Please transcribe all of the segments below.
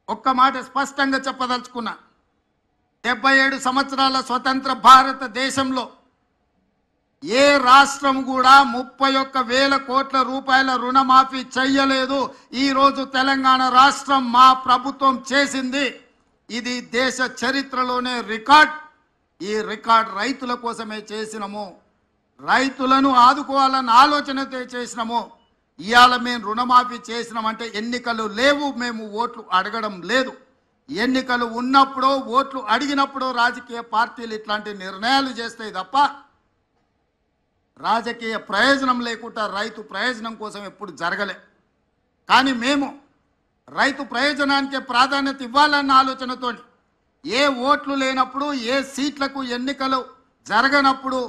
ఒక్క మాట స్పష్టంగా చెప్పదలుచుకున్నా. 77 సంవత్సరాల స్వతంత్ర భారతదేశంలో ఏ రాష్ట్రం కూడా 31,000 కోట్ల రూపాయల రుణమాఫీ చెయ్యలేదు. ఈరోజు తెలంగాణ రాష్ట్రం మా ప్రభుత్వం చేసింది. ఇది దేశ చరిత్రలోనే రికార్డ్. ఈ రికార్డ్ రైతుల కోసమే చేసినాము, రైతులను ఆదుకోవాలన్న ఆలోచనతో చేసినాము. ఇవాళ మేము రుణమాఫీ చేసినామంటే ఎన్నికలు లేవు, మేము ఓట్లు అడగడం లేదు. ఎన్నికలు ఉన్నప్పుడు ఓట్లు అడిగినప్పుడు రాజకీయ పార్టీలు ఇట్లాంటి నిర్ణయాలు చేస్తాయి తప్ప రాజకీయ ప్రయోజనం లేకుండా రైతు ప్రయోజనం కోసం ఎప్పుడు జరగలే. కానీ మేము రైతు ప్రయోజనానికి ప్రాధాన్యత ఇవ్వాలన్న ఆలోచనతో ఏ ఓట్లు లేనప్పుడు, ఏ సీట్లకు ఎన్నికలు జరగనప్పుడు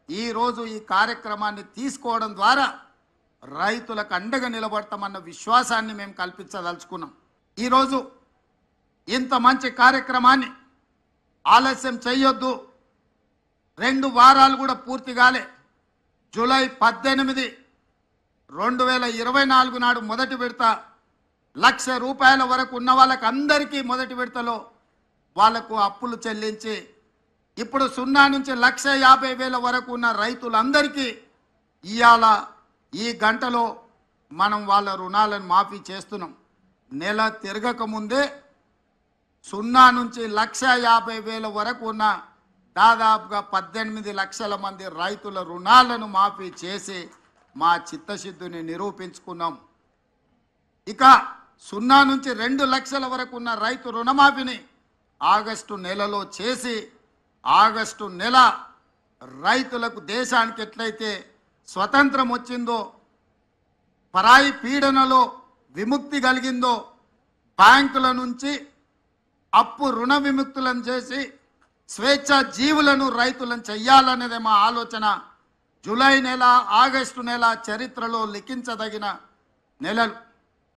ఈరోజు ఈ కార్యక్రమాన్ని తీసుకోవడం ద్వారా రైతులకు అండగా నిలబడతామన్న విశ్వాసాన్ని మేము కల్పించదలుచుకున్నాం. ఈరోజు ఇంత మంచి కార్యక్రమాన్ని ఆలస్యం చేయొద్దు. 2 వారాలు కూడా పూర్తి కాలే. జూలై 18, 2024 నాడు మొదటి విడత 1,00,000 రూపాయల వరకు ఉన్న వాళ్ళకి అందరికీ మొదటి విడతలో వాళ్లకు అప్పులు చెల్లించి ఇప్పుడు 0 నుంచి 1,50,000 వరకు ఉన్న రైతులందరికీ ఇవాళ ఈ గంటలో మనం వాళ్ళ రుణాలను మాఫీ చేస్తున్నాం. నెల తిరగక ముందే 0 నుంచి 1,50,000 వరకు ఉన్న దాదాపుగా 18 లక్షల మంది రైతుల రుణాలను మాఫీ చేసి మా చిత్తశుద్ధిని నిరూపించుకున్నాం. ఇక 0 నుంచి 2 లక్షల వరకు ఉన్న రైతు రుణమాఫీని ఆగస్టు నెలలో చేసి ఆగస్టు నెల రైతులకు దేశానికి ఎట్లయితే స్వతంత్రం వచ్చిందో, పరాయి పీడనలో విముక్తి కలిగిందో, బ్యాంకుల నుంచి అప్పు రుణ విముక్తులను చేసి స్వేచ్ఛ జీవులను రైతులను చెయ్యాలనేదే మా ఆలోచన. జూలై నెల, ఆగస్టు నెల చరిత్రలో లిఖించదగిన నెలలు.